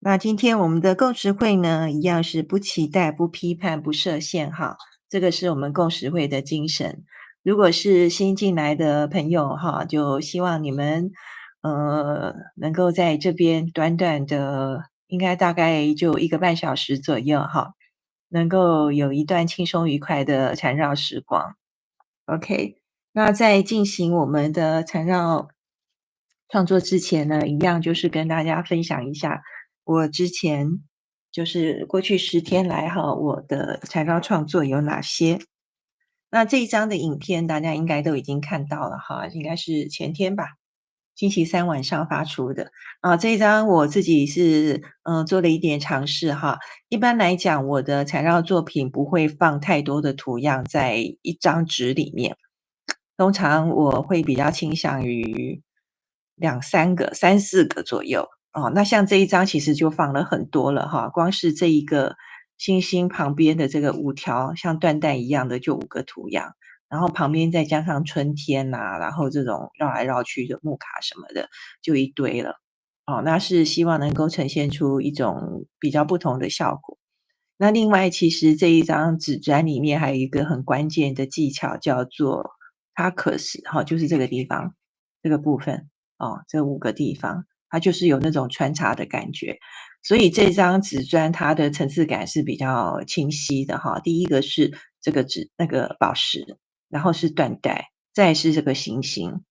那今天我们的共识会呢，一样是不期待、不批判、不设限哈，这个是我们共识会的精神。如果是新进来的朋友哈，就希望你们能够在这边短短的，应该大概就1个半小时左右哈，能够有一段轻松愉快的缠绕时光。OK，那在进行我们的缠绕创作之前呢，一样就是跟大家分享一下我之前就是过去10天来哈，我的缠绕创作有哪些。那这一张的影片大家应该都已经看到了哈，应该是前天吧，星期三晚上发出的。啊，这一张我自己是，做了一点尝试哈。一般来讲，我的材料作品不会放太多的图样在一张纸里面，通常我会比较倾向于2、3个、3、4个左右。哦，那像这一张其实就放了很多了哈，光是这一个星星旁边的这个5条像缎带一样的就5个图样，然后旁边再加上春天呐，然后这种绕来绕去的木卡什么的，就一堆了。哦，那是希望能够呈现出一种比较不同的效果。那另外其实这一张纸砖里面还有一个很关键的技巧叫做 Tacus 哈，就是这个地方，这个部分，哦，这5个地方，它就是有那种穿插的感觉。所以这张纸砖它的层次感是比较清晰的哈。第一个是这个那个宝石，然后是缎带，再来是这个星星，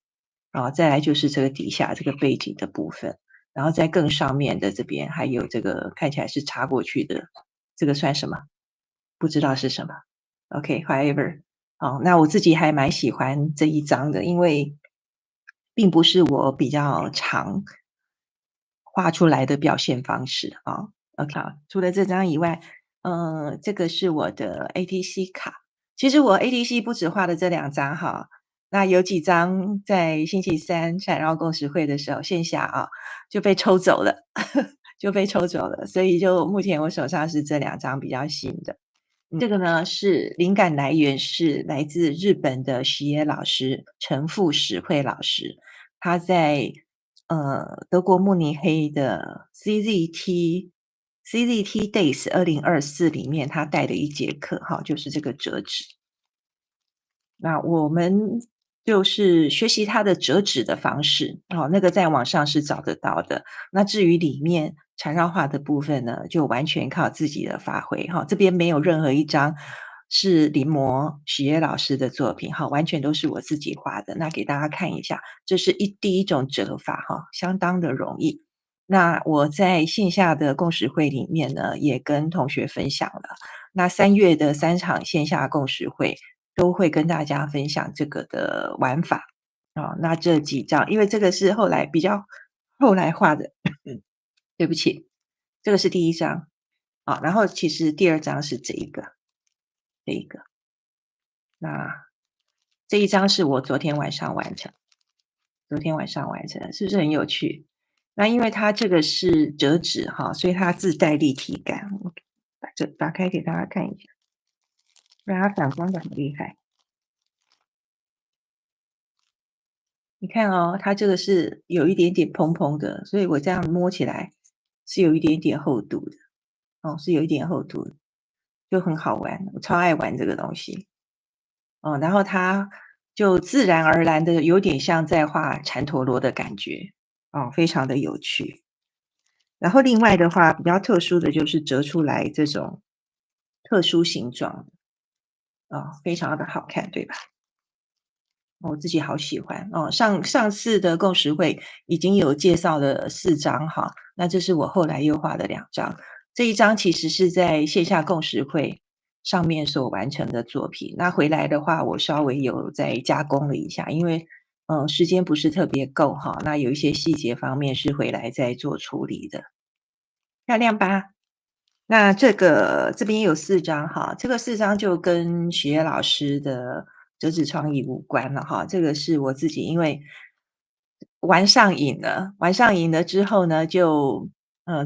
啊，再来就是这个底下这个背景的部分，然后在更上面的这边还有这个看起来是插过去的，这个算什么？不知道是什么。OK，whatever。好，那我自己还蛮喜欢这一张的，因为并不是我比较常画出来的表现方式啊。OK，好，除了这张以外，这个是我的 ATC 卡。其实我 ATC 不止画了这2张哈，那有几张在星期三闪绕共识会的时候线下啊就被抽走了，就被抽走了，所以就目前我手上是这2张比较新的。这个呢是灵感来源是来自日本的石野老师，陈复史惠老师，他在德国慕尼黑的 CZT Days 2024里面，他带的一节课哈，就是这个折纸。那我们就是学习它的折纸的方式，哦，那个在网上是找得到的。那至于里面缠绕画的部分呢，就完全靠自己的发挥哈。这边没有任何一张是临摹许悦老师的作品哈，完全都是我自己画的。那给大家看一下，这是第一种折法哈，相当的容易。那我在线下的共识会里面呢，也跟同学分享了。那3月的3场线下共识会，都会跟大家分享这个的玩法。啊，那这几张因为这个是比较后来画的，对不起，这个是第一张。啊，然后其实第2张是这一个，这一个。那这一张是我昨天晚上完成，是不是很有趣？那因为它这个是折纸哈，所以它自带立体感。我把这打开给大家看一下，让它反光的很厉害。你看哦，它这个是有一点点蓬蓬的，所以我这样摸起来是有一点点厚度的，哦，是有一点厚度的，就很好玩，我超爱玩这个东西。哦，然后它就自然而然的有点像在画缠陀罗的感觉，哦，非常的有趣。然后另外的话，比较特殊的就是折出来这种特殊形状，哦，非常的好看，对吧？我自己好喜欢哦。上次的共识会已经有介绍了4张哈，那这是我后来又画的2张。这一张其实是在线下共识会上面所完成的作品。那回来的话，我稍微有再加工了一下，因为时间不是特别够哈。那有一些细节方面是回来再做处理的，漂亮吧？那这边有4张哈，这个4张就跟许悦老师的折纸创意无关了哈。这个是我自己因为玩上瘾了之后呢，就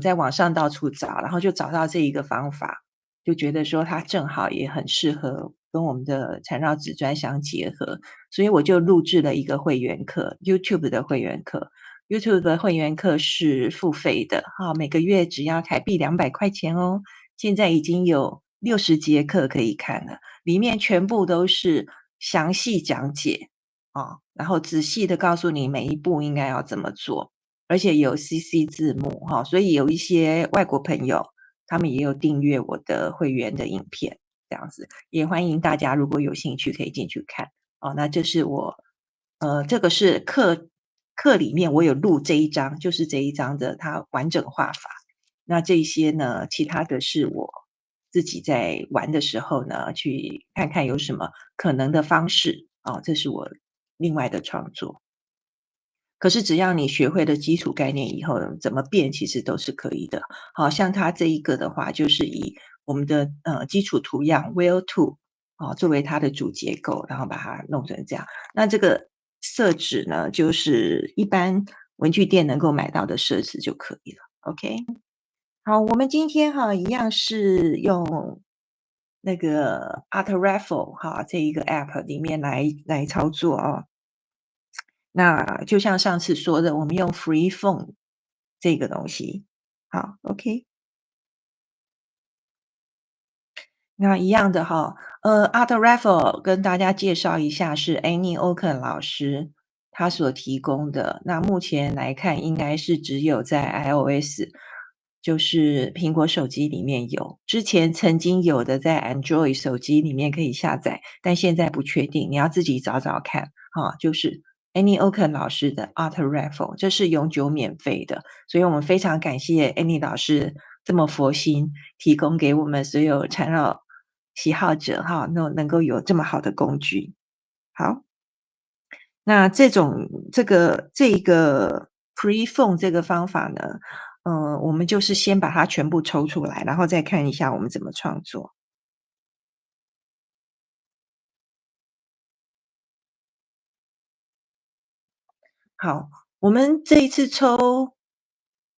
在网上到处找，然后就找到这一个方法，就觉得说它正好也很适合跟我们的缠绕纸砖相结合，所以我就录制了一个会员课，YouTube 的会员课。YouTube 的会员课是付费的，每个月只要台币200块钱哦。现在已经有60节课可以看了，里面全部都是详细讲解，然后仔细的告诉你每一步应该要怎么做，而且有 CC 字幕，所以有一些外国朋友，他们也有订阅我的会员的影片，这样子。也欢迎大家如果有兴趣可以进去看。那这是我这个是课里面我有录这一章，就是这一章的它完整画法。那这些呢，其他的是我自己在玩的时候呢，去看看有什么可能的方式，这是我另外的创作。可是只要你学会了基础概念以后，怎么变其实都是可以的。好像它这一个的话，就是以我们的基础图样 Wheel Two 作为它的主结构，然后把它弄成这样。那这个色纸呢，就是一般文具店能够买到的色纸就可以了。OK，好，我们今天一样是用那个 Art Raffle 这一个 App 里面来操作哦。那就像上次说的，我们用 Free Phone 这个东西。好，OK。那一样的Art Raffle 跟大家介绍一下是 Annie Oken 老师他所提供的。那目前来看应该是只有在 iOS，就是苹果手机里面有，之前曾经有的在 Android 手机里面可以下载，但现在不确定，你要自己找找看。就是 Annie Oken 老师的 Art Raffle，这是永久免费的，所以我们非常感谢 Annie 老师这么佛心提供给我们所有缠绕喜好者能够有这么好的工具。好，那这个 Pre Phone 这个方法呢，我们就是先把它全部抽出来，然后再看一下我们怎么创作。好，我们这一次抽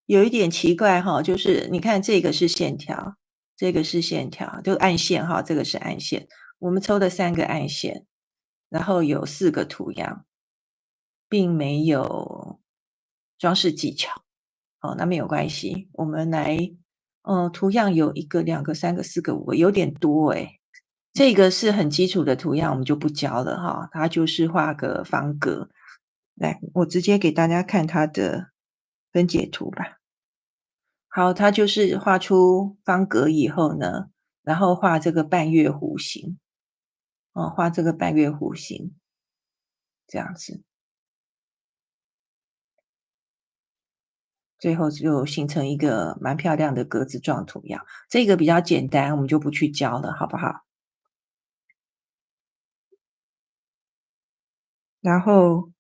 有一点奇怪就是你看这个是线条，这个是线条，就暗线这个是暗线。我们抽了3个暗线，然后有4个图样，并没有装饰技巧。那没有关系，我们来图样有1个、2个、3个、4个、5个，有点多诶。这个是很基础的图样，我们就不教了它就是画个方格。来，我直接给大家看它的分解图吧。好，它就是画出方格以后呢，然后画这个半月弧形，画这个半月弧形，这样子。最后就形成一个蛮漂亮的格子状图样，这个比较简单，我们就不去教了，好不好？然后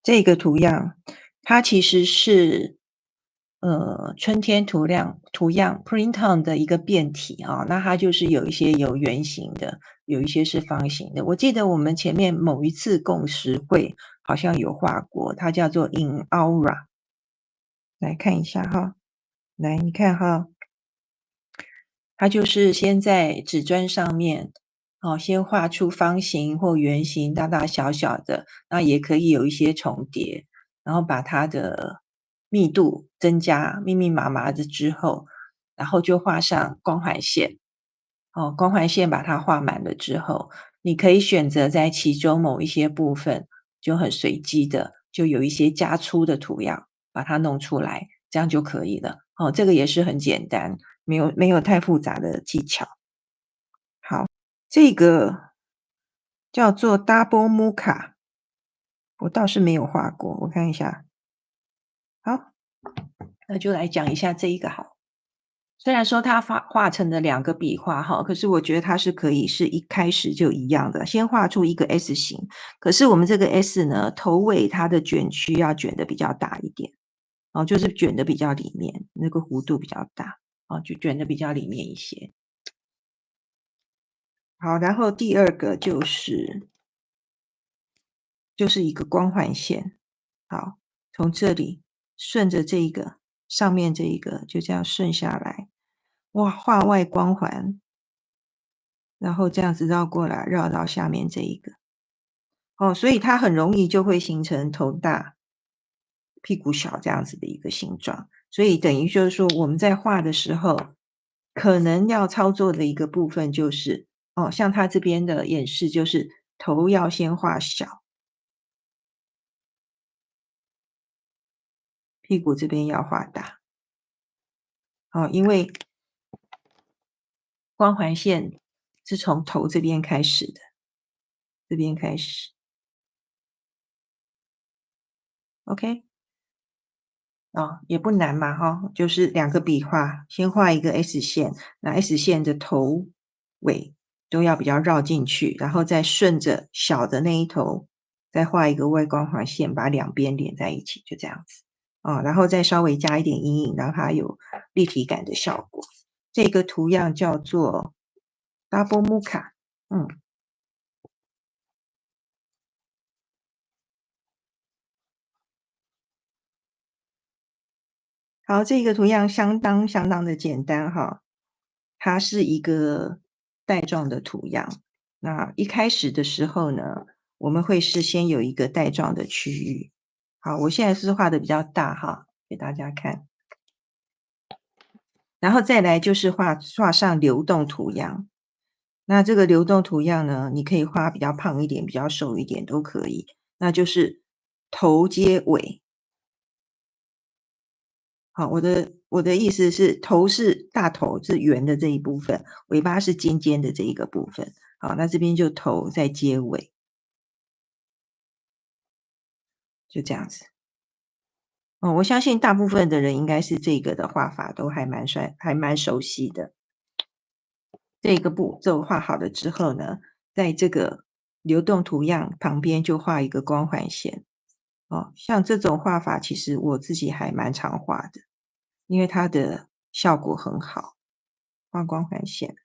这个图样，它其实是春天图样 print on 的一个变体那它就是有一些有圆形的，有一些是方形的。我记得我们前面某一次共识会好像有画过，它叫做 In Aura，来看一下来你看它就是先在纸砖上面，先画出方形或圆形，大大小小的，那也可以有一些重叠，然后把它的密度增加密密麻麻的之后，然后就画上光环线。光环线把它画满了之后，你可以选择在其中某一些部分就很随机的，就有一些加粗的图样，把它弄出来，这样就可以了。这个也是很简单，没有太复杂的技巧。好，这个叫做 Double Muka，我倒是没有画过，我看一下。好，那就来讲一下这一个好。虽然说它画成了2个笔画可是我觉得它是可以是一开始就一样的，先画出一个 S 型，可是我们这个 S 呢，头尾它的卷曲要卷的比较大一点，就是卷的比较里面，那个弧度比较大，就卷的比较里面一些。好，然后第2个就是一个光环线，好，从这里顺着这一个上面这一个就这样顺下来，哇，画外光环，然后这样子绕过来，绕到下面这一个，所以它很容易就会形成头大屁股小这样子的一个形状。所以等于就是说我们在画的时候，可能要操作的一个部分就是，像他这边的演示就是头要先画小，屁股这边要画大。因为光环线是从头这边开始的，这边开始，OK。也不难嘛哈，就是两个笔画，先画一个 S 线，那 S 线的头尾都要比较绕进去，然后再顺着小的那一头再画一个外光环线，把两边连在一起，就这样子。然后再稍微加一点阴影，让它有立体感的效果。这个图样叫做 Double Muka。好，这个图样相当的简单哈，它是一个带状的图样。那一开始的时候呢，我们会事先有一个带状的区域。好，我现在是画的比较大哈，给大家看。然后再来就是画上流动图样。那这个流动图样呢，你可以画比较胖一点，比较瘦一点都可以。那就是头接尾。好，我的意思是，头是大头是圆的这一部分，尾巴是尖尖的这一个部分。好，那这边就头再接尾，就这样子。我相信大部分的人应该是这个的画法都还蛮熟悉的。这个步骤画好了之后呢，在这个流动图样旁边就画一个光环线。像这种画法，其实我自己还蛮常画的，因为它的效果很好，画光环线。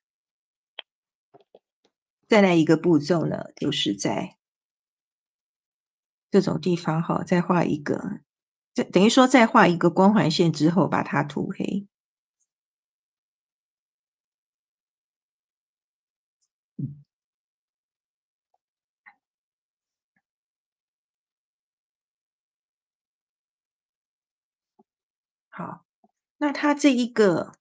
再来一个步骤呢，就是在这种地方哈，再画一个，等于说再画一个光环线之后把它涂黑。好，那它这一个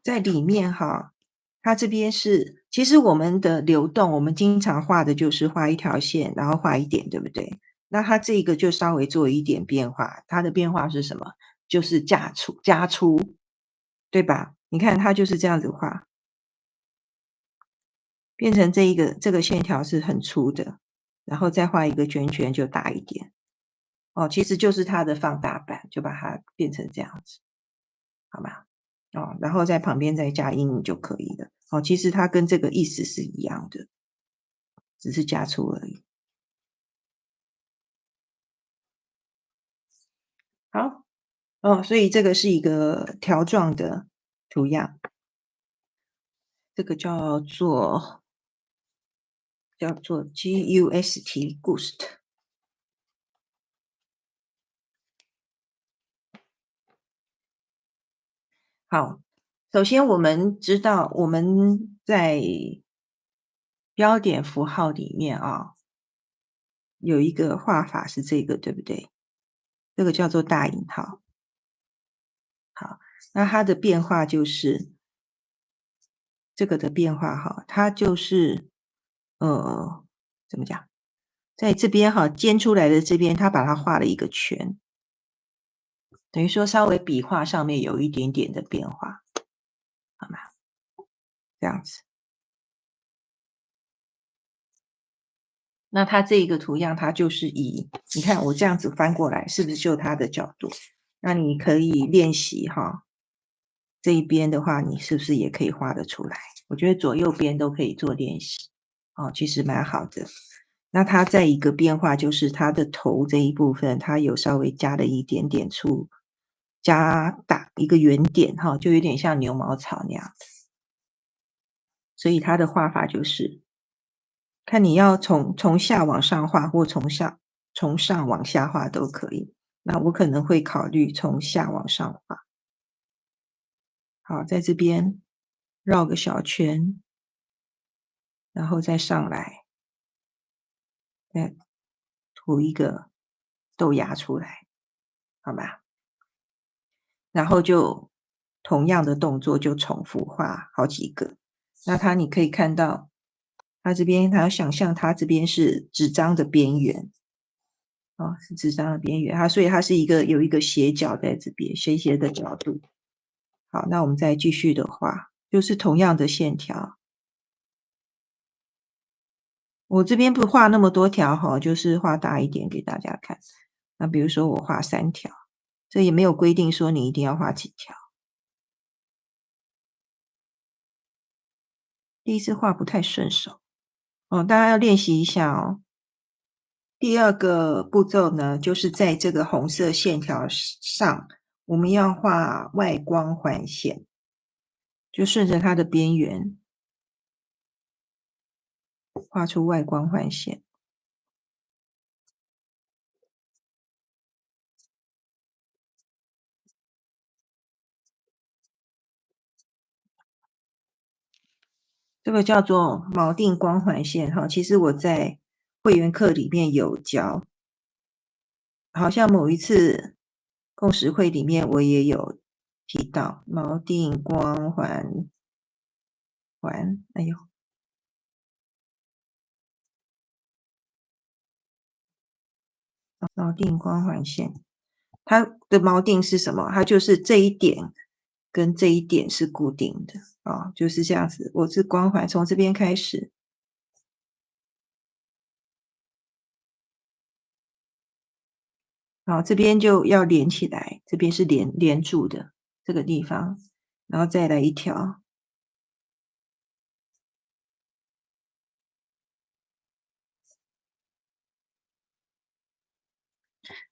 在里面哈，它这边是其实我们的流动，我们经常画的就是画一条线，然后画一点，对不对？那它这个就稍微做一点变化，它的变化是什么？就是加粗，对吧？你看它就是这样子画，变成这个线条是很粗的，然后再画一个圈圈就大一点。其实就是它的放大版，就把它变成这样子，好吗？然后在旁边再加阴影就可以了。其实它跟这个意思是一样的，只是加粗而已。好，所以这个是一个条状的图样，这个叫做 GUST。好，首先我们知道我们在标点符号里面有一个画法是这个，对不对？这个叫做大引号。好，那它的变化就是这个的变化哈，它就是怎么讲，在这边哈尖出来的这边，它把它画了一个圈，等于说稍微笔画上面有一点点的变化，好吗？这样子。那它这一个图样，它就是你看我这样子翻过来，是不是就它的角度？那你可以练习哈，这一边的话，你是不是也可以画得出来？我觉得左右边都可以做练习，其实蛮好的。那它再一个变化就是它的头这一部分，它有稍微加了一点点粗，加大一个圆点哈，就有点像牛毛草那样子。所以它的画法就是看你要从下往上画，或从上往下画都可以。那我可能会考虑从下往上画。好，在这边绕个小圈，然后再上来，再涂一个豆芽出来。好吧？然后就同样的动作就重复画好几个。那你可以看到，它这边它想象它这边是纸张的边缘，哦，是纸张的边缘，所以它是有一个斜角在这边，斜斜的角度。好，那我们再继续的画，就是同样的线条。我这边不画那么多条哈，就是画大一点给大家看。那比如说我画3条，这也没有规定说你一定要画几条。第一次画不太顺手，大家要练习一下哦。第二个步骤呢，就是在这个红色线条上，我们要画外光环线，就顺着它的边缘画出外光环线。这个叫做锚定光环线哈，其实我在会员课里面有教，好像某一次共识会里面我也有提到锚定光环，哎呦，锚定光环线，它的锚定是什么？它就是这一点跟这一点是固定的就是这样子。我是光环从这边开始，这边就要连起来，这边是连住的这个地方，然后再来一条。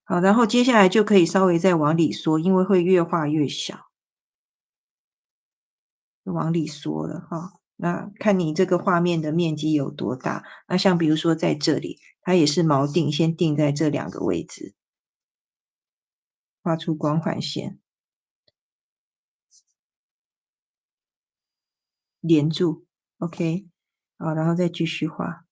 好，然后接下来就可以稍微再往里缩，因为会越画越小，往里缩了哈。那看你这个画面的面积有多大。那像比如说在这里，它也是锚定，先定在这2个位置，画出光环线，连住 ，OK， 好，然后再继续画。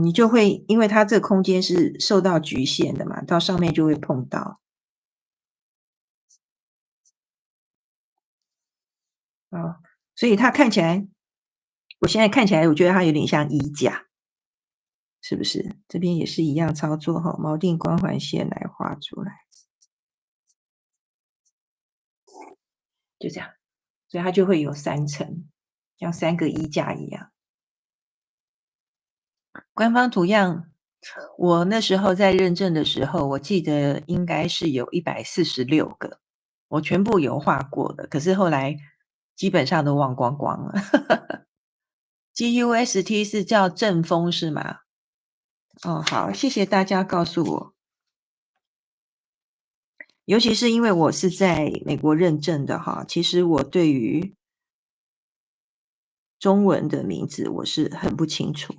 你就会因为它这个空间是受到局限的嘛，到上面就会碰到。所以它看起来，我现在看起来，我觉得它有点像衣架，是不是？这边也是一样操作哈，锚定光环线来画出来，就这样，所以它就会有3层，像3个衣架一样。官方图样，我那时候在认证的时候，我记得应该是有146个，我全部有画过的，可是后来基本上都忘光光了。GUST 是叫正风是吗？好，谢谢大家告诉我。尤其是因为我是在美国认证的哈，其实我对于中文的名字我是很不清楚。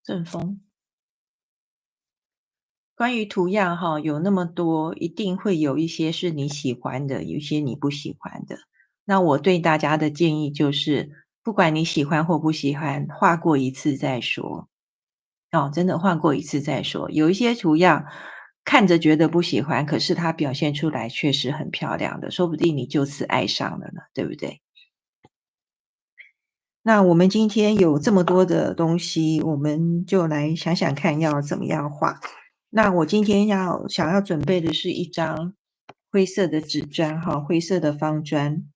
正风。关于图样哈，有那么多，一定会有一些是你喜欢的，有一些你不喜欢的。那我对大家的建议就是，不管你喜欢或不喜欢，画过一次再说。真的画过一次再说。有一些图样看着觉得不喜欢，可是它表现出来确实很漂亮的，说不定你就此爱上了呢，对不对？那我们今天有这么多的东西，我们就来想想看要怎么样画。那我今天想要准备的是一张灰色的纸砖哈，灰色的方砖，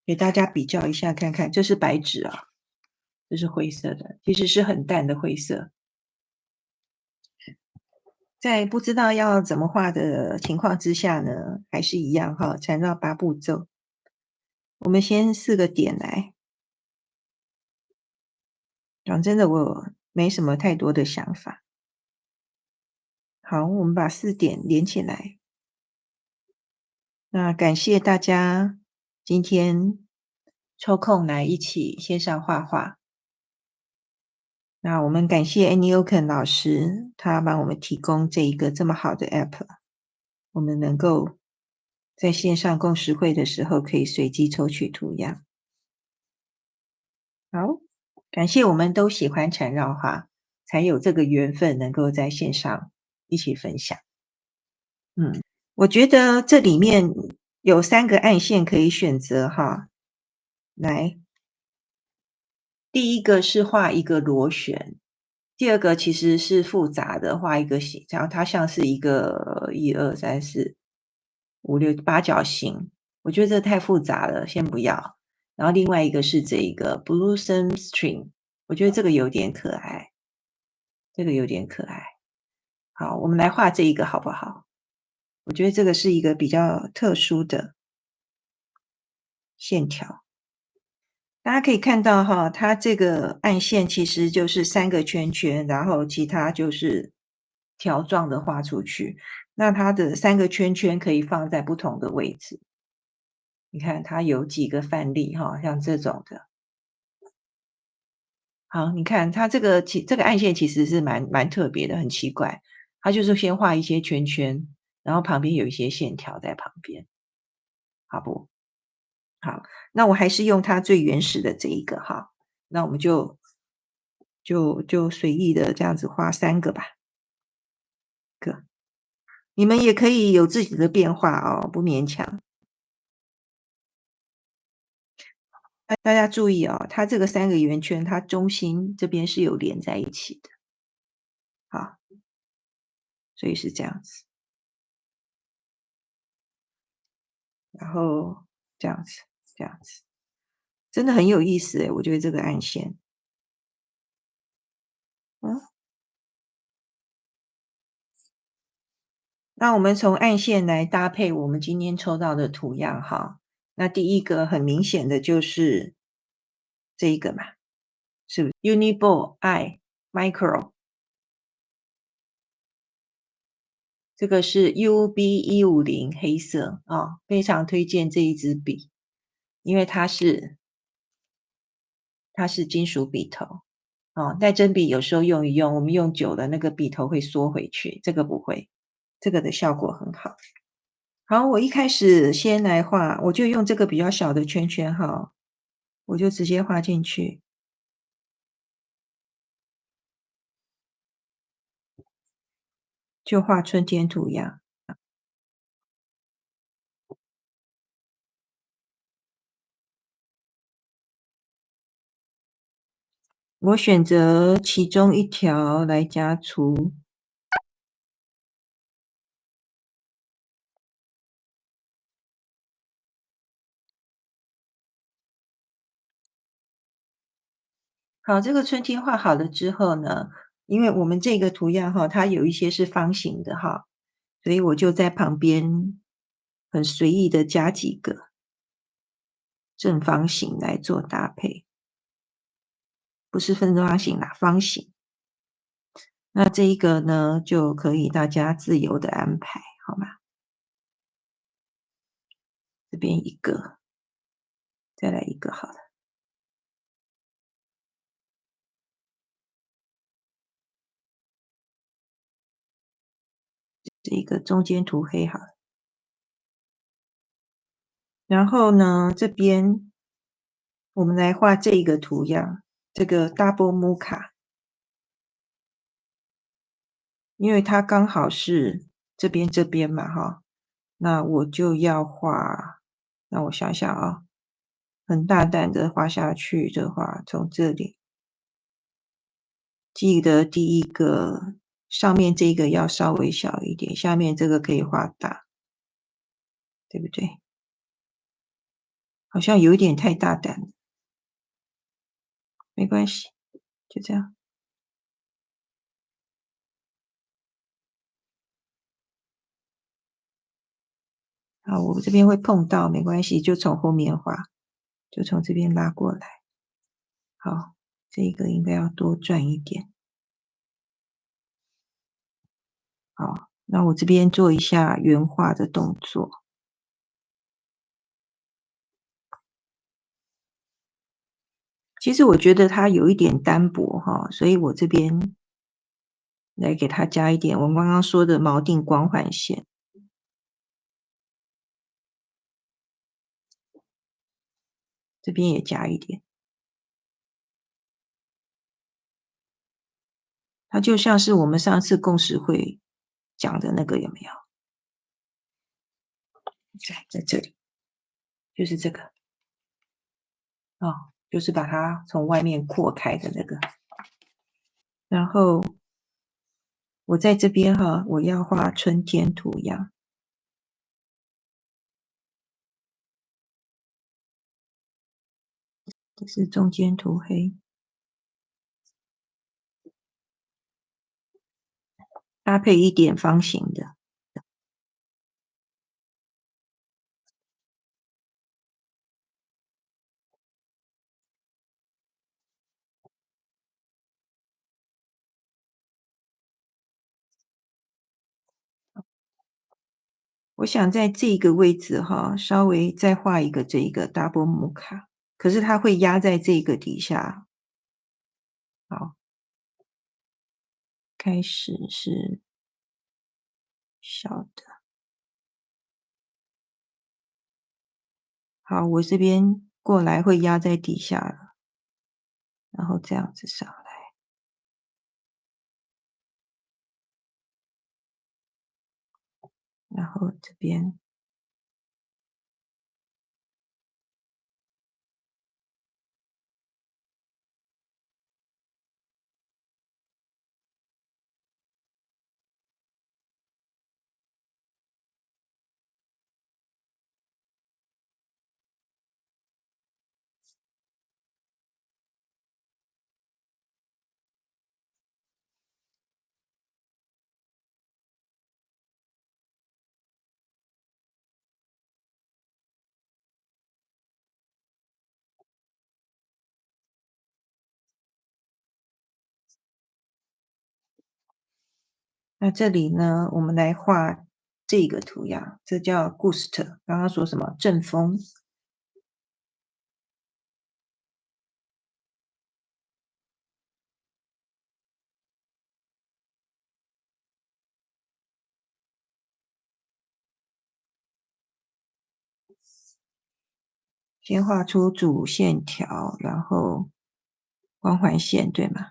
给大家比较一下看看，这是白纸啊，这是灰色的，其实是很淡的灰色。在不知道要怎么画的情况之下呢，还是一样哈，缠绕8步骤。我们先4个点来。讲真的，我没什么太多的想法。好，我们把4点连起来。那感谢大家今天抽空来一起线上画画。那我们感谢 Annie Oken 老师，他帮我们提供这一个这么好的 App， 我们能够在线上共识会的时候可以随机抽取图样。好。感谢我们都喜欢缠绕画，才有这个缘分能够在线上一起分享。嗯，我觉得这里面有3个暗线可以选择哈。来，第一个是画一个螺旋，第二个其实是复杂的，画一个形，然后它像是一个1、2、3、4、5、6、8角形，我觉得这太复杂了，先不要。然后另外一个是这一个 Blossom String，我觉得这个有点可爱，这个有点可爱。好，我们来画这一个好不好？我觉得这个是一个比较特殊的线条。大家可以看到哈，它这个暗线其实就是3个圈圈，然后其他就是条状的画出去。那它的3个圈圈可以放在不同的位置。你看它有几个范例哈，像这种的。好，你看它这个这个暗线其实是蛮特别的，很奇怪。它就是先画一些圈圈，然后旁边有一些线条在旁边，好不？好，那我还是用它最原始的这一个哈，那我们就随意的这样子画3个吧。你们也可以有自己的变化哦，不勉强。大家注意哦，它这个3个圆圈，它中心这边是有连在一起的，好，所以是这样子。然后这样子，这样子，真的很有意思诶，我觉得这个暗线。嗯，那我们从暗线来搭配我们今天抽到的图样哈。那第一个很明显的就是这一个嘛，是不是 Uniball Eye Micro，这个是 UB150黑色啊，非常推荐这一支笔，因为它是金属笔头哦。带针笔有时候用一用，我们用久了那个笔头会缩回去，这个不会，这个的效果很好。好，我一开始先来画，我就用这个比较小的圈圈哈，我就直接画进去，就画春天图样。我选择其中一条来加粗。好，这个春天画好了之后呢，因为我们这个图样哈，它有一些是方形的哈，所以我就在旁边很随意的加几个正方形来做搭配，不是正方形啦，方形。那这一个呢，就可以大家自由的安排，好吗？这边一个，再来一个好了，这一个中间涂黑好了。然后呢，这边我们来画这一个图样，这个 double muka，因为它刚好是这边嘛，哈，那我就要画，让我想想啊，很大胆的画下去的话，从这里，记得第一个上面这个要稍微小一点，下面这个可以画大，对不对？好像有一点太大胆了，没关系，就这样。好，我这边会碰到，没关系，就从后面画，就从这边拉过来。好，这个应该要多转一点。好，那我这边做一下原画的动作。其实我觉得它有一点单薄哈，所以我这边来给它加一点我们刚刚说的锚定光环线，这边也加一点。它就像是我们上次共识会讲的那个有没有？在这里，就是这个。哦，就是把它从外面扩开的那个。然后我在这边哈，我要画春天图样。这是中间涂黑，搭配一点方形的。我想在这个位置哈，稍微再画一个这个 double 木卡，可是它会压在这个底下。好，开始是小的。好，我这边过来会压在底下了，然后这样子上来，然后这边那这里呢，我们来画这个图样，这叫 gust。刚刚说什么？阵风。先画出主线条，然后光环线，对吗？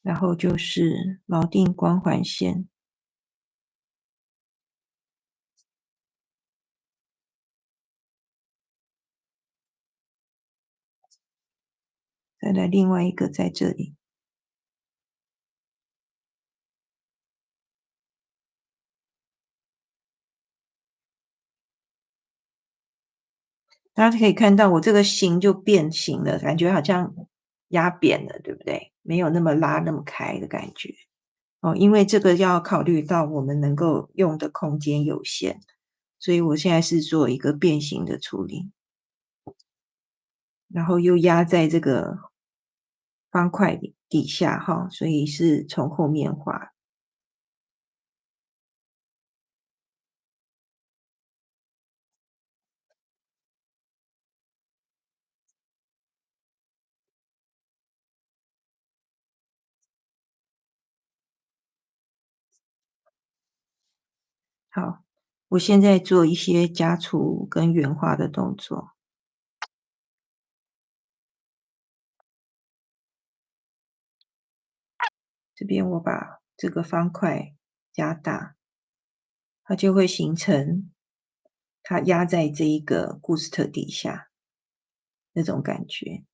然后就是锚定光环线，再来另外一个在这里。大家可以看到我这个形就变形了，感觉好像压扁了，对不对？没有那么拉那么开的感觉。哦，因为这个要考虑到我们能够用的空间有限，所以我现在是做一个变形的处理，然后又压在这个方块底下哈，所以是从后面画。好，我现在做一些加粗跟圆画的动作。这边我把这个方块加大，它就会形成它压在这一个 gust 底下那种感觉。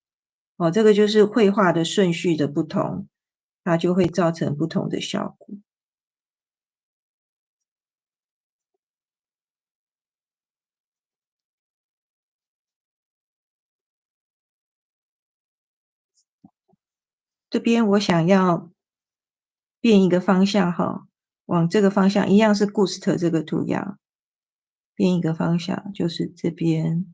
哦，这个就是绘画的顺序的不同，它就会造成不同的效果。这边我想要变一个方向哈，往这个方向一样是 gust 这个图样，变一个方向，就是这边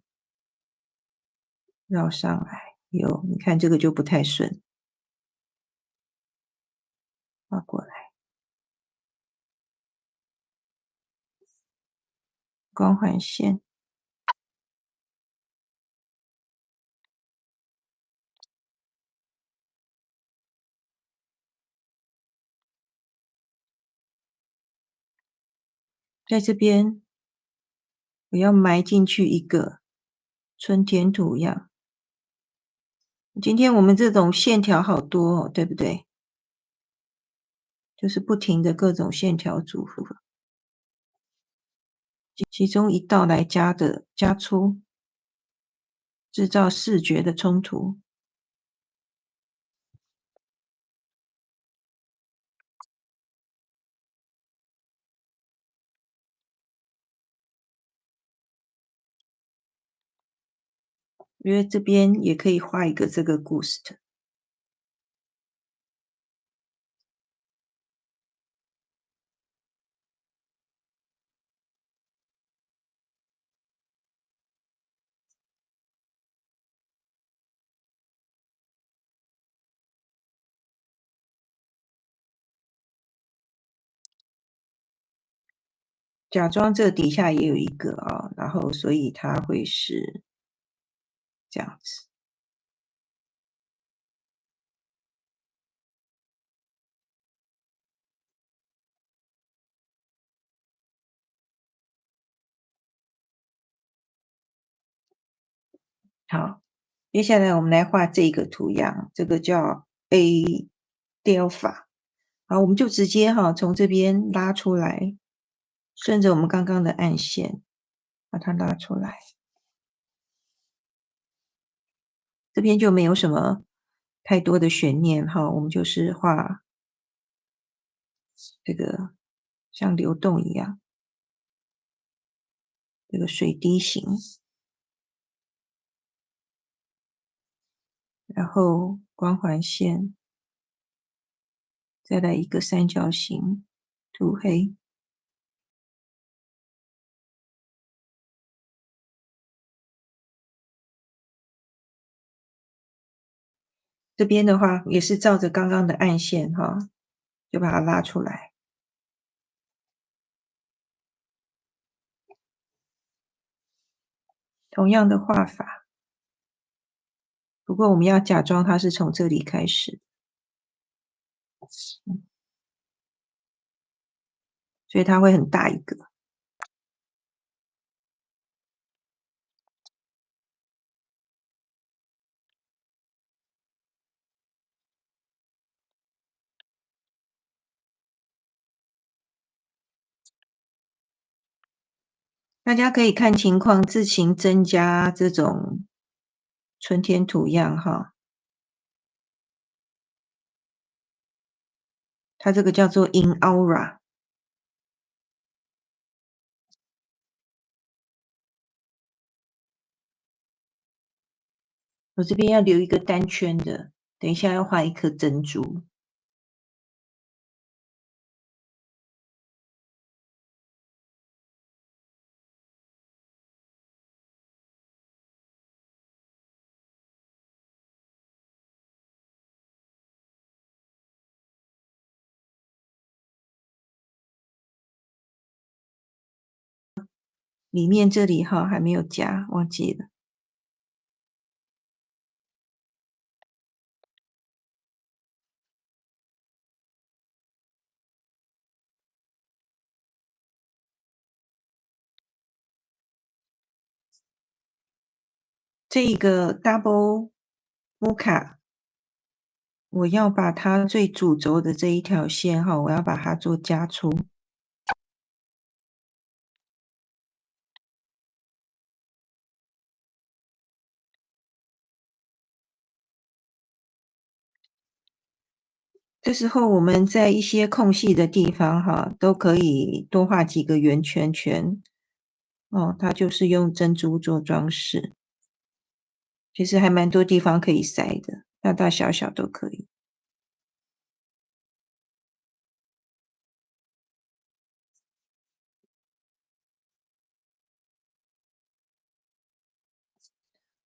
绕上来。有，你看这个就不太顺，画过来，光环线。在这边我要埋进去一个春天图样。今天我们这种线条好多哦，对不对？就是不停的各种线条组合，其中一道来加粗，制造视觉的冲突。因为这边也可以画一个这个故事的。假装这底下也有一个啊，然后所以它会是这样子。好，接下来我们来画这个图样，这个叫 A delta。好，我们就直接从这边拉出来，顺着我们刚刚的暗线把它拉出来。这边就没有什么太多的悬念哈，我们就是画这个像流动一样，这个水滴形，然后光环线，再来一个三角形，涂黑。这边的话也是照着刚刚的暗线哈，就把它拉出来。同样的画法，不过我们要假装它是从这里开始，所以它会很大一个。大家可以看情况自行增加这种春天图样哈。它这个叫做 In Aura。我这边要留一个单圈的，等一下要画一颗珍珠。里面这里哈还没有加，忘记了。这个 double mocha，我要把它最主轴的这一条线哈，我要把它做加粗。这时候我们在一些空隙的地方哈，都可以多画几个圆圈圈。哦，它就是用珍珠做装饰，其实还蛮多地方可以塞的，大大小小都可以。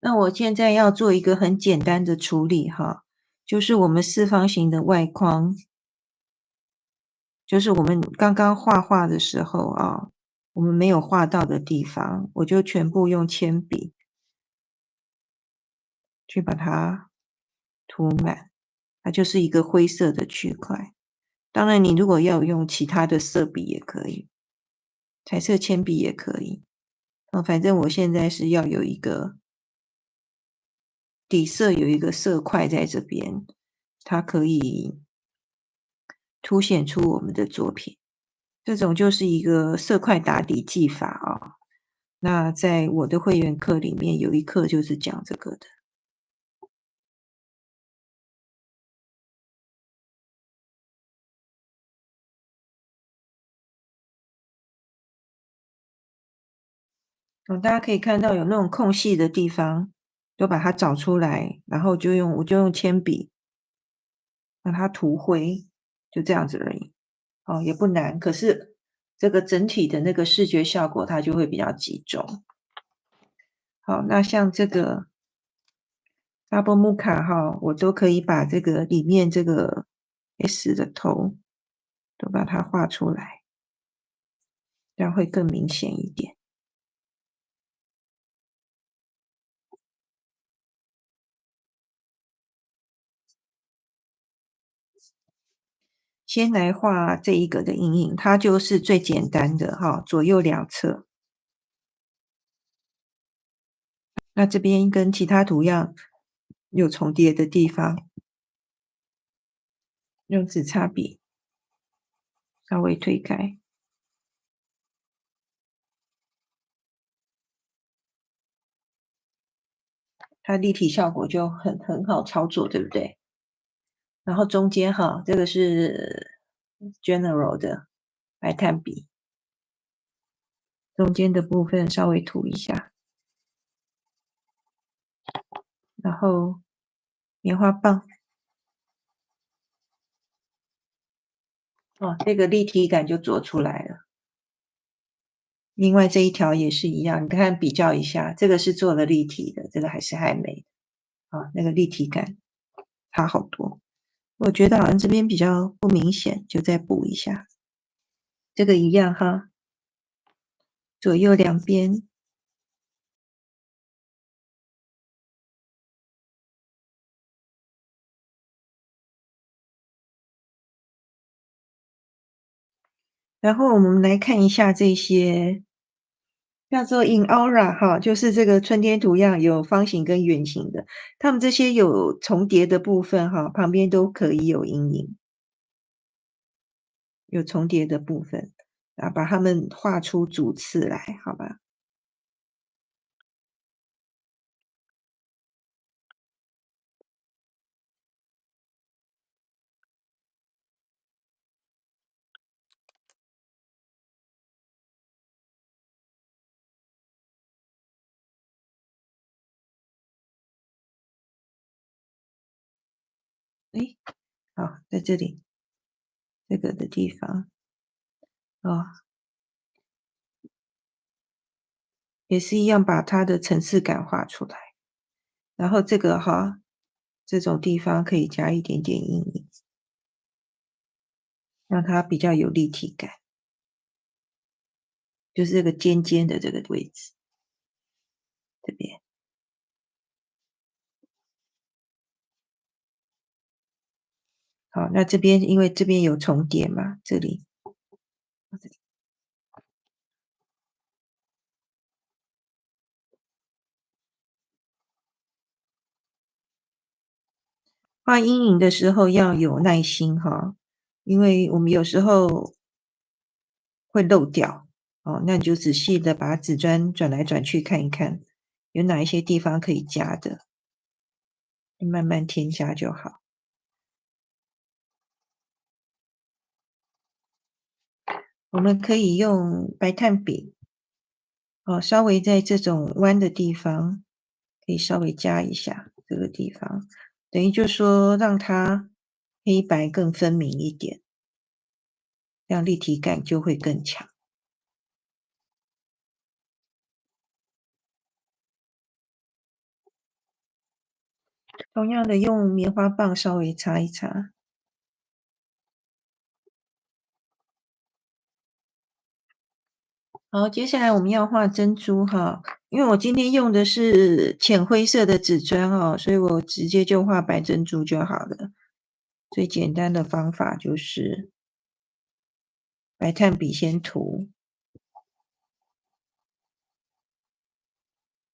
那我现在要做一个很简单的处理哈，就是我们四方形的外框，就是我们刚刚画的时候啊，我们没有画到的地方，我就全部用铅笔去把它涂满，它就是一个灰色的区块。当然，你如果要用其他的色笔也可以，彩色铅笔也可以。反正我现在是要有一个底色，有一个色块在这边，它可以凸显出我们的作品。这种就是一个色块打底技法啊。那在我的会员课里面有一课就是讲这个的。大家可以看到有那种空隙的地方，都把它找出来，然后我就用铅笔把它涂灰，就这样子而已。也不难，可是这个整体的那个视觉效果它就会比较集中。好，那像这个 Double Muka 哈，我都可以把这个里面这个 S 的头都把它画出来，这样会更明显一点。先来画这一个的阴影，它就是最简单的哈，左右两侧。那这边跟其他图样有重叠的地方，用纸擦笔稍微推开，它立体效果就很好操作，对不对？然后中间哈，这个是 General 的白炭笔，中间的部分稍微涂一下，然后棉花棒，这个立体感就做出来了。另外这一条也是一样，你看比较一下，这个是做了立体的，这个还是海美的，那个立体感差好多。我觉得好像这边比较不明显，就再补一下。这个一样哈，左右两边。然后我们来看一下这些叫做 In Aura 哈，就是这个春天图样有方形跟圆形的，它们这些有重叠的部分哈，旁边都可以有阴影，有重叠的部分，把它们画出主次来，好吧？诶，好，在这里这个的地方，也是一样把它的层次感画出来。然后这个哈，这种地方可以加一点点阴影，让它比较有立体感，就是这个尖尖的这个位置，这边。好，那这边因为这边有重叠嘛，这里画阴影的时候要有耐心哈，因为我们有时候会漏掉那你就仔细的把纸砖转来转去看一看，有哪一些地方可以加的，慢慢添加就好。我们可以用白炭笔稍微在这种弯的地方，可以稍微加一下这个地方，等于就说让它黑白更分明一点，这样立体感就会更强。同样的，用棉花棒稍微擦一擦。好，接下来我们要画珍珠哈，因为我今天用的是浅灰色的纸砖所以我直接就画白珍珠就好了。最简单的方法就是白炭笔先涂，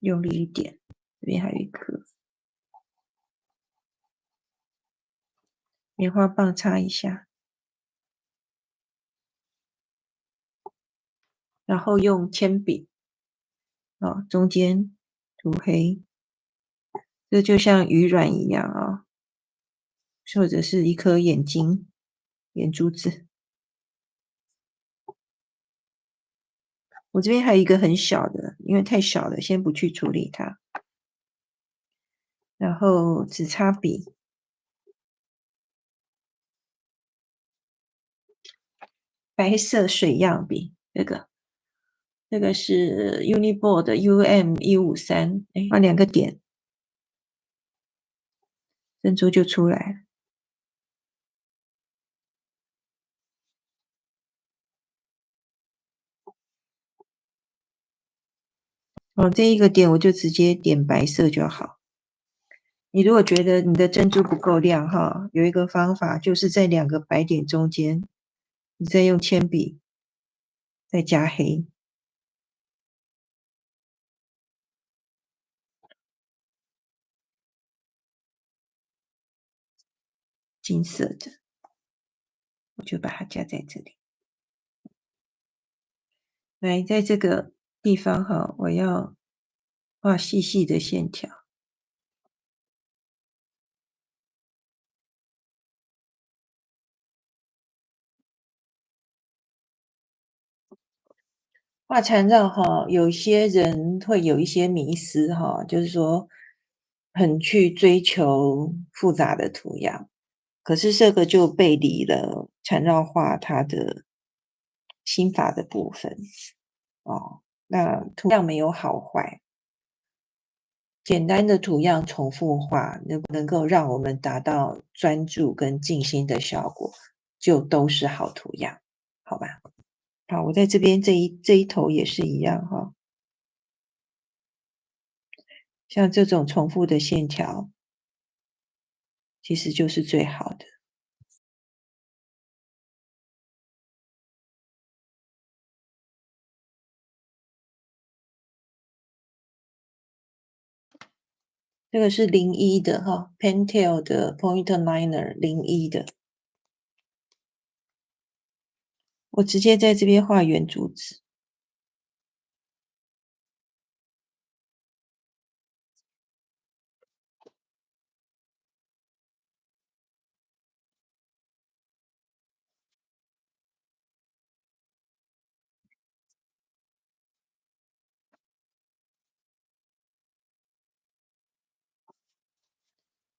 用力一点，这边还有一颗棉花棒擦一下，然后用铅笔中间涂黑，这就像鱼卵一样或者是一颗眼睛、眼珠子。我这边还有一个很小的，因为太小了，先不去处理它。然后纸擦笔，白色水样笔，这个是 Uniboard 的 UM153，画2个点，珍珠就出来了。这一个点我就直接点白色就好。你如果觉得你的珍珠不够亮有一个方法，就是在2个白点中间，你再用铅笔再加黑，金色的，我就把它加在这里。来，在这个地方我要画细细的线条。画缠绕有些人会有一些迷思就是说很去追求复杂的图样，可是这个就背离了缠绕画它的心法的部分那图样没有好坏，简单的图样重复画能够让我们达到专注跟静心的效果，就都是好图样，好吧？好，我在这边这一头也是一样像这种重复的线条，其实就是最好的。这个是01的Pentel 的 Point Liner 01的，我直接在这边画圆珠子。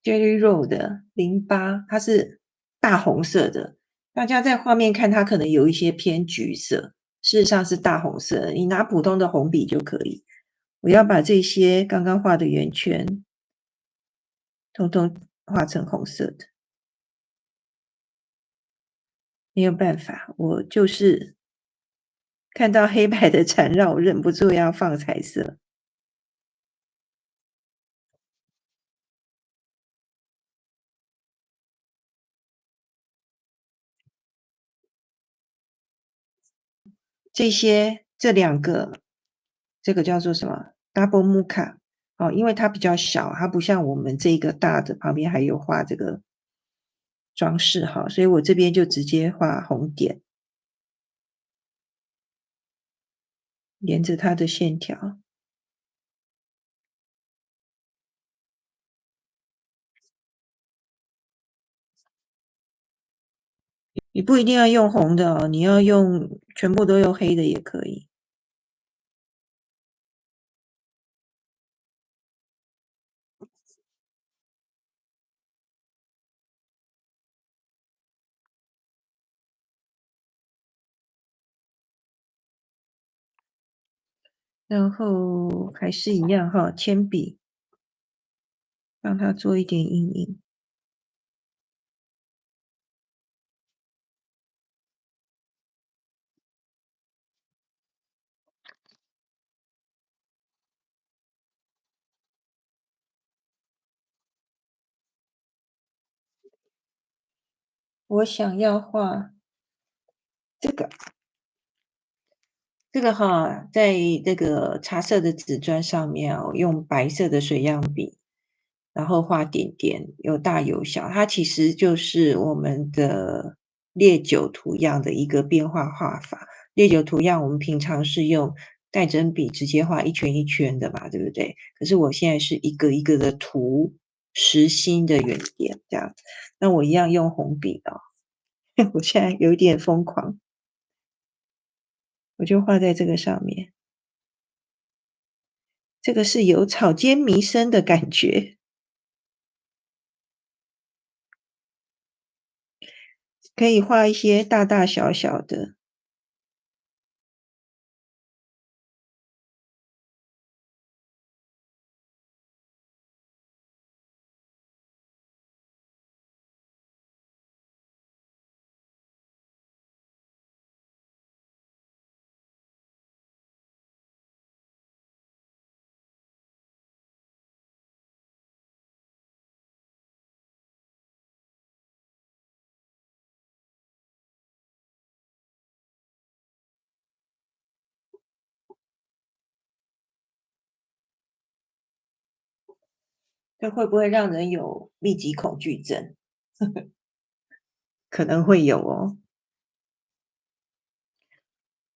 Jelly Roll 的08，它是大红色的。大家在画面看它可能有一些偏橘色，事实上是大红色，你拿普通的红笔就可以。我要把这些刚刚画的圆圈通通画成红色的。没有办法，我就是看到黑白的缠绕，我忍不住要放彩色。这2个，这个叫做什么 Double Muka 因为它比较小，它不像我们这个大的，旁边还有画这个装饰所以我这边就直接画红点，沿着它的线条。你不一定要用红的你要用全部都用黑的也可以。然后还是一样铅笔让它做一点阴影。我想要画这个这个哈，在那个茶色的纸砖上面哦，用白色的水样笔，然后画点点，有大有小。它其实就是我们的烈酒图样的一个变化画法。烈酒图样我们平常是用带针笔直接画一圈一圈的嘛，对不对？可是我现在是一个一个的涂实心的圆点这样子。那我一样用红笔哦，我现在有一点疯狂，我就画在这个上面。这个是有草间弥生的感觉，可以画一些大大小小的，这会不会让人有密集恐惧症？可能会有哦。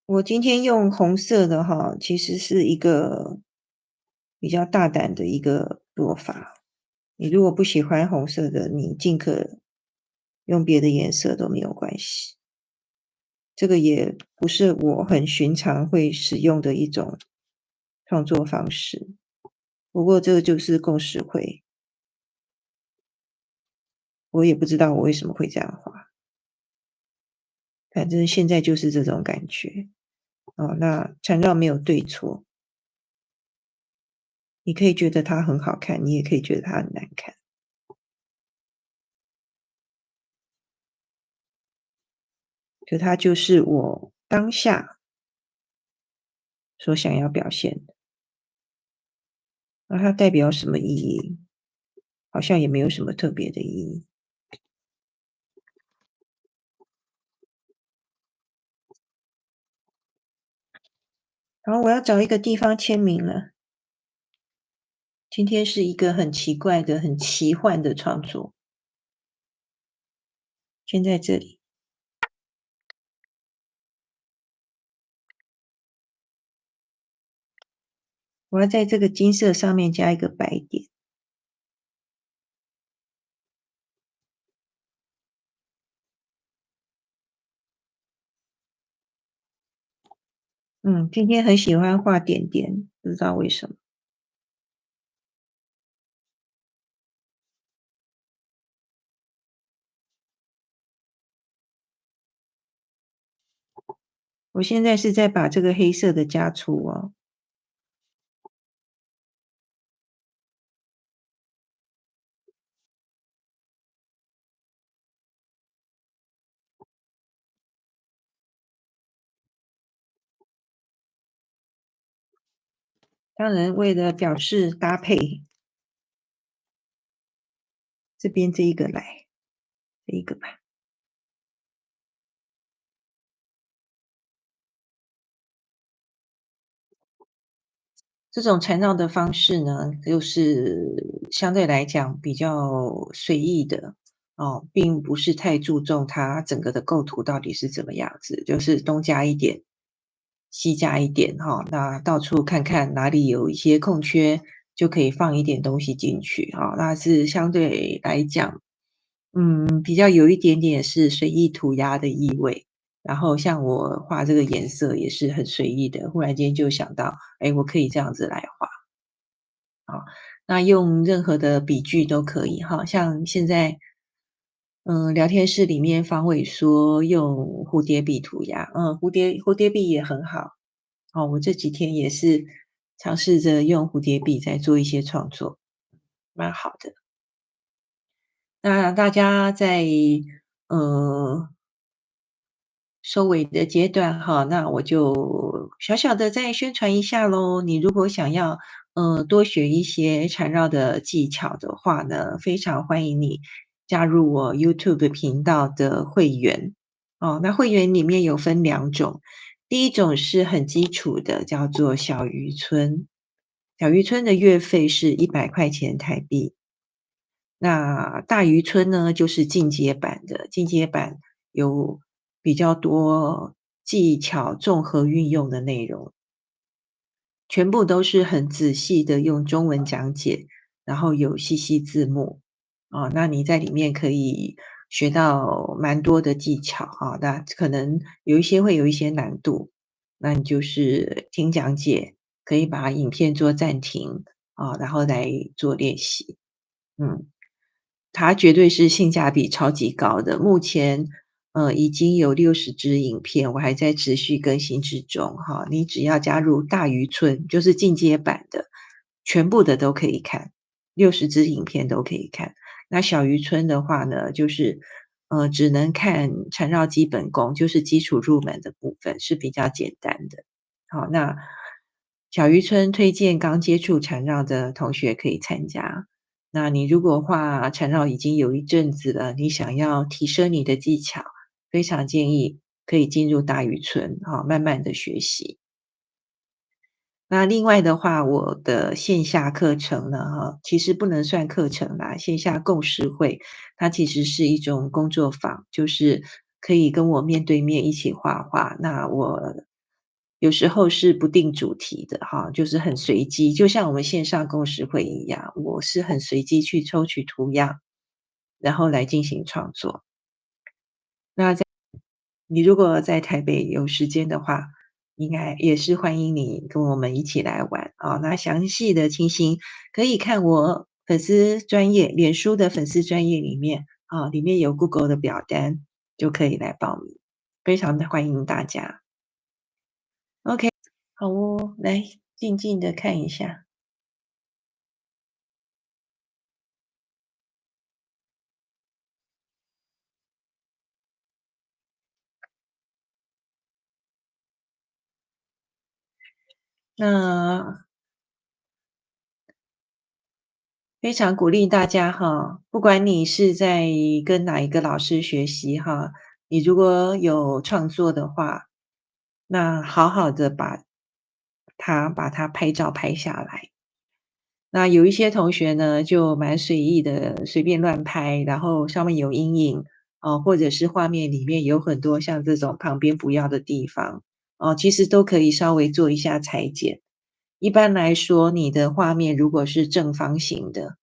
我今天用红色的哈，其实是一个比较大胆的一个做法。你如果不喜欢红色的，你尽可用别的颜色都没有关系。这个也不是我很寻常会使用的一种创作方式，不过这个就是共识会，我也不知道我为什么会这样画，反正现在就是这种感觉。哦，那缠绕没有对错，你可以觉得它很好看，你也可以觉得它很难看，可它就是我当下所想要表现的。那它代表什么意义？好像也没有什么特别的意义。然后我要找一个地方签名了。今天是一个很奇怪的、很奇幻的创作，签在这里。我要在这个金色上面加一个白点。今天很喜欢画点点，不知道为什么。我现在是在把这个黑色的加粗哦。当然为了表示搭配，这边这一个来，这一个吧。这种缠绕的方式呢，就是相对来讲比较随意的哦，并不是太注重它整个的构图到底是怎么样子，就是东加一点，西加一点哈、那到处看看哪里有一些空缺，就可以放一点东西进去哈、那是相对来讲，比较有一点点是随意涂鸦的意味。然后像我画这个颜色也是很随意的，忽然间就想到，哎，我可以这样子来画。那用任何的笔具都可以哈，像现在，聊天室里面方伟说用蝴蝶笔涂鸦，蝴蝶笔也很好。哦，我这几天也是尝试着用蝴蝶笔在做一些创作，蛮好的。那大家在呃收尾的阶段哈，那我就小小的再宣传一下喽。你如果想要多学一些缠绕的技巧的话呢，非常欢迎你加入我 YouTube 频道的会员哦。那会员里面有分两种，第一种是很基础的，叫做小渔村。小渔村的月费是100块钱台币。那大渔村呢，就是进阶版的，进阶版有比较多技巧综合运用的内容，全部都是很仔细的用中文讲解，然后有细细字幕。那你在里面可以学到蛮多的技巧那可能有一些会有一些难度，那你就是听讲解，可以把影片做暂停，然后来做练习。嗯。它绝对是性价比超级高的，目前，已经有60支影片，我还在持续更新之中哈。你只要加入大渔村，就是进阶版的，全部的都可以看60支影片都可以看。那小渔村的话呢，就是，只能看缠绕基本功，就是基础入门的部分是比较简单的。好，那小渔村推荐刚接触缠绕的同学可以参加。那你如果画缠绕已经有一阵子了，你想要提升你的技巧，非常建议可以进入大渔村，慢慢的学习。那另外的话，我的线下课程呢，其实不能算课程啦，线下共识会，它其实是一种工作坊，就是可以跟我面对面一起画画。那我有时候是不定主题的就是很随机，就像我们线上共识会一样，我是很随机去抽取图样，然后来进行创作。你如果在台北有时间的话，应该也是欢迎你跟我们一起来玩那详细的情形可以看我粉丝专页，脸书的粉丝专页里面里面有 Google 的表单，就可以来报名，非常的欢迎大家。OK，好哦，来静静的看一下。那非常鼓励大家不管你是在跟哪一个老师学习你如果有创作的话，那好好的把它拍照拍下来。那有一些同学呢，就蛮随意的，随便乱拍，然后上面有阴影或者是画面里面有很多像这种旁边不要的地方其实都可以稍微做一下裁剪。一般来说，你的画面如果是正方形的，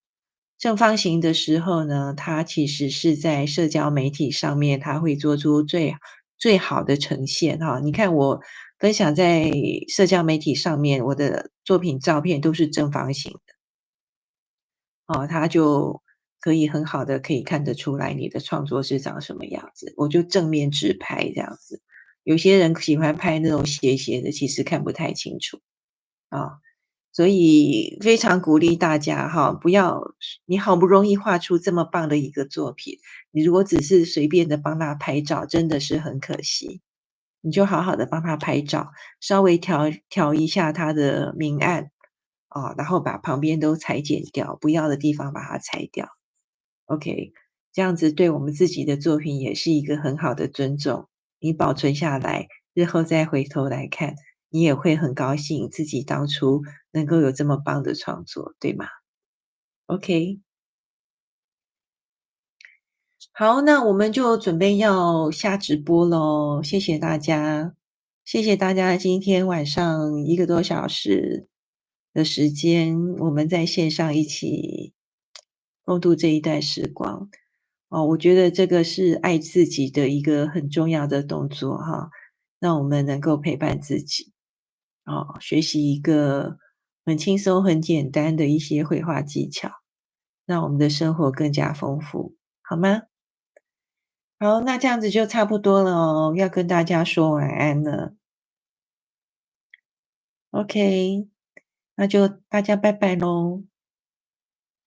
正方形的时候呢，它其实是在社交媒体上面，它会做出最好的呈现你看我分享在社交媒体上面，我的作品照片都是正方形的。它就可以很好的可以看得出来你的创作是长什么样子，我就正面直拍这样子。有些人喜欢拍那种斜斜的，其实看不太清楚，啊。所以非常鼓励大家不要你好不容易画出这么棒的一个作品，你如果只是随便的帮他拍照，真的是很可惜。你就好好的帮他拍照，稍微调一下他的明暗，然后把旁边都裁剪掉，不要的地方把它裁掉。OK，这样子对我们自己的作品也是一个很好的尊重。你保存下来，日后再回头来看，你也会很高兴自己当初能够有这么棒的创作，对吗？OK，好，那我们就准备要下直播咯，谢谢大家，谢谢大家今天晚上1个多小时的时间，我们在线上一起共度这一段时光。我觉得这个是爱自己的一个很重要的动作让我们能够陪伴自己，学习一个很轻松、很简单的一些绘画技巧，让我们的生活更加丰富，好吗？好，那这样子就差不多了哦，要跟大家说晚安了。OK，那就大家拜拜喽。